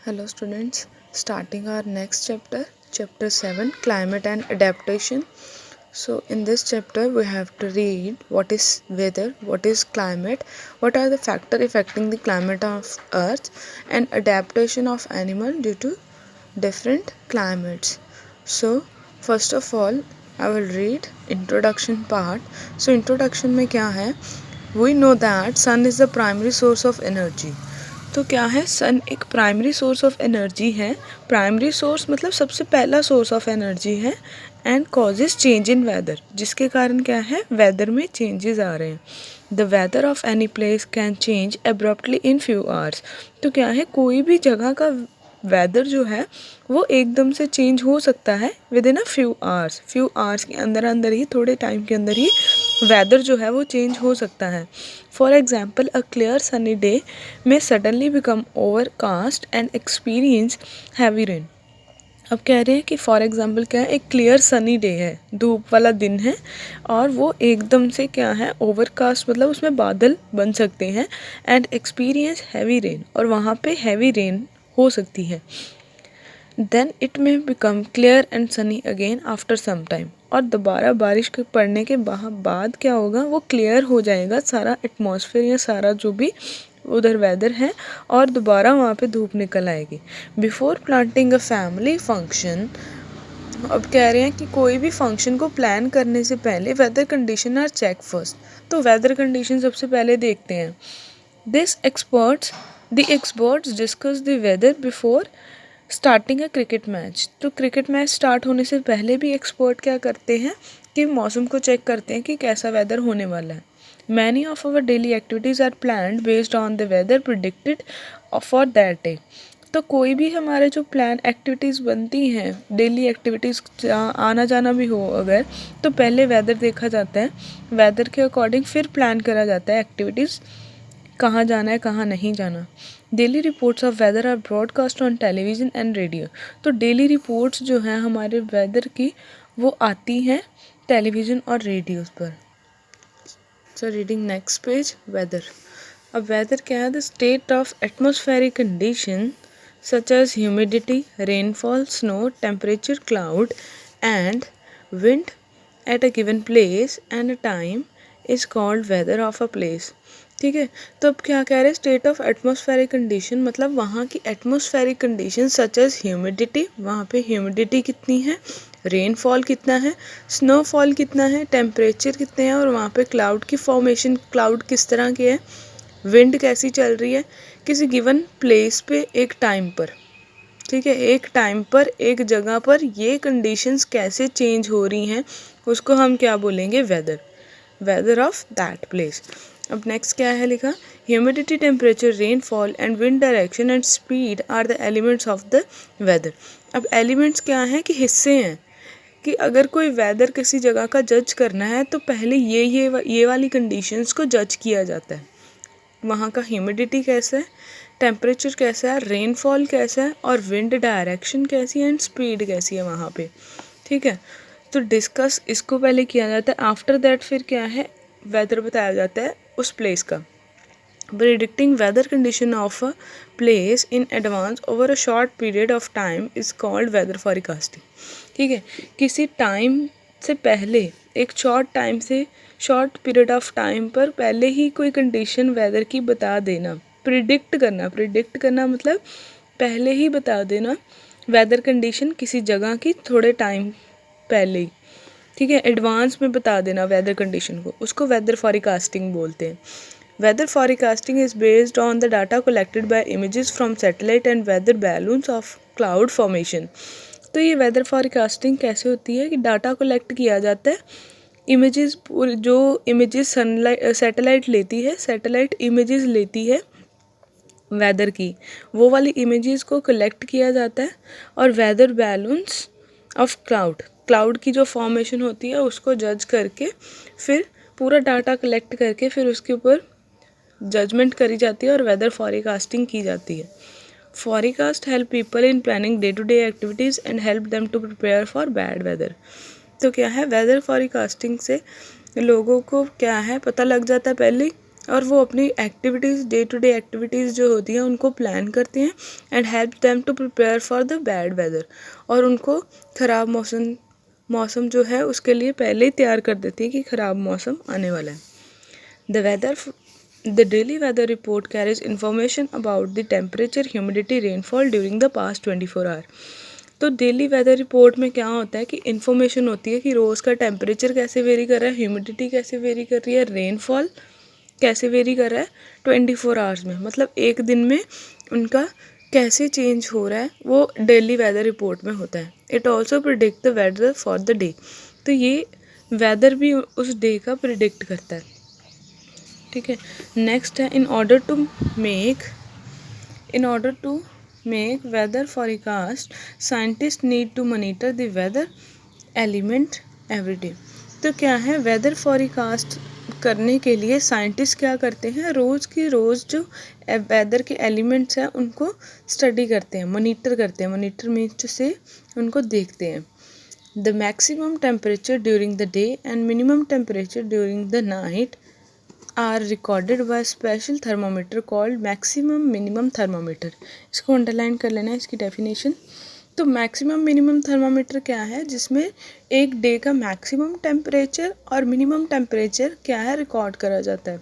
Hello students, starting our next chapter, chapter 7, climate and adaptation. So in this chapter we have to read what is weather, what is climate, what are the factors affecting the climate of earth, and adaptation of animal due to different climates. So first of all I will read introduction part. So introduction में क्या है? We know that sun is the primary source of energy. तो क्या है, sun एक primary source of energy है. Primary source मतलब सबसे पहला सोर्स ऑफ एनर्जी है. And causes change in weather, जिसके कारण क्या है, वेदर में चेंजेस आ रहे हैं. The weather of any place can change abruptly in few hours. तो क्या है, कोई भी जगह का वेदर जो है वो एकदम से चेंज हो सकता है with in a few hours के अंदर अंदर ही, थोड़े टाइम के अंदर ही वेदर जो है वो चेंज हो सकता है. For example, a clear sunny day में suddenly become overcast and experience heavy rain. अब कह रहे हैं कि फॉर एग्जाम्पल क्या है, एक क्लियर सनी डे है, धूप वाला दिन है, और वो एकदम से क्या है, ओवरकास्ट मतलब उसमें बादल बन सकते हैं, एंड एक्सपीरियंस हैवी रेन, और वहाँ पे हैवी रेन हो सकती है. Then it may become clear and sunny again after some time. और दोबारा बारिश के पड़ने के बाद क्या होगा, वो क्लियर हो जाएगा सारा एटमॉस्फेयर या सारा जो भी उधर वेदर है, और दोबारा वहाँ पे धूप निकल आएगी. Before planting a family function, अब कह रहे हैं कि कोई भी फंक्शन को प्लान करने से पहले weather condition are check first. तो वेदर कंडीशन सबसे पहले देखते हैं. The experts discuss the weather before starting a cricket match. तो क्रिकेट मैच स्टार्ट होने से पहले भी एक्सपर्ट क्या करते हैं कि मौसम को चेक करते हैं कि कैसा वेदर होने वाला है. Many of our daily activities are planned based on the weather predicted for that day. तो कोई भी हमारे जो प्लान एक्टिविटीज़ बनती हैं, डेली एक्टिविटीज़, आना जाना भी हो अगर, तो पहले वेदर देखा जाता है. वेदर के अकॉर्डिंग फिर प्लान करा जाता है एक्टिविटीज़, कहाँ जाना है कहाँ नहीं जाना. Daily reports of weather are broadcast on television and radio. तो डेली रिपोर्ट्स जो हैं हमारे वेदर की, वो आती हैं टेलीविज़न और रेडियोज़ पर. So reading next page, weather. अब वेदर क्या है, the state of atmospheric condition such as humidity, rainfall, snow, temperature, cloud and wind at a given place and a time is called weather of a place. ठीक है, तो अब क्या कह रहे हैं, स्टेट ऑफ एटमॉस्फेरिक कंडीशन मतलब वहाँ की atmospheric condition such as humidity, वहाँ पे ह्यूमिडिटी कितनी है, रेनफॉल कितना है, स्नोफॉल कितना है, टेम्परेचर कितने हैं, और वहाँ पे क्लाउड की फॉर्मेशन, क्लाउड किस तरह के है, विंड कैसी चल रही है किसी गिवन प्लेस पे एक टाइम पर. ठीक है, एक टाइम पर एक जगह पर ये कंडीशंस कैसे चेंज हो रही हैं, उसको हम क्या बोलेंगे, वेदर ऑफ दैट प्लेस. अब नेक्स्ट क्या है लिखा, humidity, temperature, rainfall and wind direction and speed are the elements of the weather. अब एलिमेंट्स क्या हैं कि हिस्से हैं, कि अगर कोई वेदर किसी जगह का जज करना है तो पहले ये वाली कंडीशंस को जज किया जाता है. वहाँ का ह्यूमिडिटी कैसा है, टेम्परेचर कैसा है, रेनफॉल कैसा है, और विंड डायरेक्शन कैसी है, एंड स्पीड कैसी है वहाँ पे. ठीक है, तो डिस्कस इसको पहले किया जाता है. आफ्टर दैट फिर क्या है, वेदर बताया जाता है उस प्लेस का. Predicting weather condition of a place in advance over a short period of time is called weather forecasting. ठीक है, किसी टाइम से पहले, एक शॉर्ट पीरियड ऑफ टाइम पर पहले ही कोई कंडीशन वेदर की बता देना. प्रिडिक्ट करना मतलब पहले ही बता देना वेदर कंडीशन किसी जगह की थोड़े टाइम पहले ही. ठीक है, एडवांस में बता देना वेदर कंडीशन को, उसको वेदर फॉरकास्टिंग बोलते हैं. Weather forecasting is based on the data collected by images from satellite and weather balloons of cloud formation. तो ये वेदर फॉरकास्टिंग कैसे होती है कि डाटा कलेक्ट किया जाता है, इमेजेस, जो इमेजेस सैटेलाइट लेती है, सैटेलाइट इमेजेस लेती है वेदर की, वो वाली इमेजेस को कलेक्ट किया जाता है, और वेदर बैलून्स ऑफ क्लाउड की जो फॉर्मेशन होती है उसको जज करके, फिर पूरा डाटा कलेक्ट करके फिर उसके ऊपर जजमेंट करी जाती है और वेदर फॉरकास्टिंग की जाती है. Forecast help people in planning day to day activities and help them to prepare for bad weather. तो क्या है, वेदर फॉरकास्टिंग से लोगों को क्या है, पता लग जाता है पहले और वो अपनी activities, day to day activities जो होती हैं उनको प्लान करते हैं and help them to prepare for the bad weather, और उनको ख़राब मौसम जो है उसके लिए पहले ही तैयार कर देती है कि ख़राब मौसम आने वाला है। The daily weather report carries information about the temperature, humidity, rainfall during the past 24 hours. तो डेली वेदर रिपोर्ट में क्या होता है कि इन्फॉर्मेशन होती है कि रोज़ का टेम्परेचर कैसे वेरी कर रहा है, ह्यूमिडिटी कैसे वेरी कर रही है, रेनफॉल कैसे वेरी कर रहा है 24 आवर्स में, मतलब एक दिन में उनका कैसे चेंज हो रहा है वो डेली वेदर रिपोर्ट में होता है। It also predict the weather for the day, तो ये वेदर भी उस डे का प्रिडिक्ट करता है। ठीक है, नेक्स्ट है in order to make weather forecast scientist need to monitor the weather element every day. तो क्या है, वेदर फॉरकास्ट करने के लिए साइंटिस्ट क्या करते हैं, रोज़ की रोज़ जो वेदर के एलिमेंट्स हैं उनको स्टडी करते हैं, मॉनिटर करते हैं। मॉनिटर मीन्स से उनको देखते हैं। The maximum temperature during the day and minimum temperature during the night are recorded by special thermometer called maximum minimum thermometer। इसको अंडरलाइन कर लेना है, इसकी डेफिनेशन। तो मैक्सिमम मिनिमम थर्मामीटर क्या है, जिसमें एक डे का मैक्सिमम टेम्परेचर और मिनिमम टेम्परेचर क्या है रिकॉर्ड करा जाता है।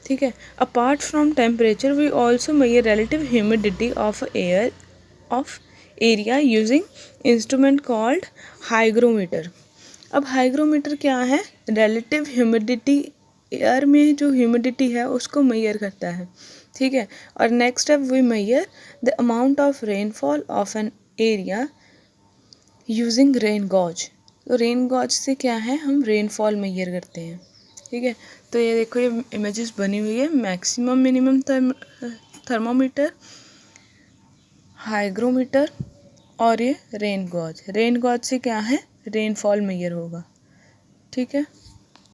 ठीक है, apart from temperature we also measure relative humidity of area using instrument called hygrometer. अब हाइग्रोमीटर क्या है, रिलेटिव ह्यूमिडिटी, एयर में जो ह्यूमिडिटी है उसको मेजर करता है। ठीक है, और next step we measure the amount of rainfall of an area using rain gauge. तो रेन गॉज से क्या है, हम रेनफॉल मेजर करते हैं। ठीक है, तो ये देखो ये इमेजेस बनी हुई है, मैक्सिमम मिनिमम थर्मोमीटर, हाइग्रोमीटर और ये रेन गॉज। रेन गॉज से क्या है, रेनफॉल मेजर होगा। ठीक है।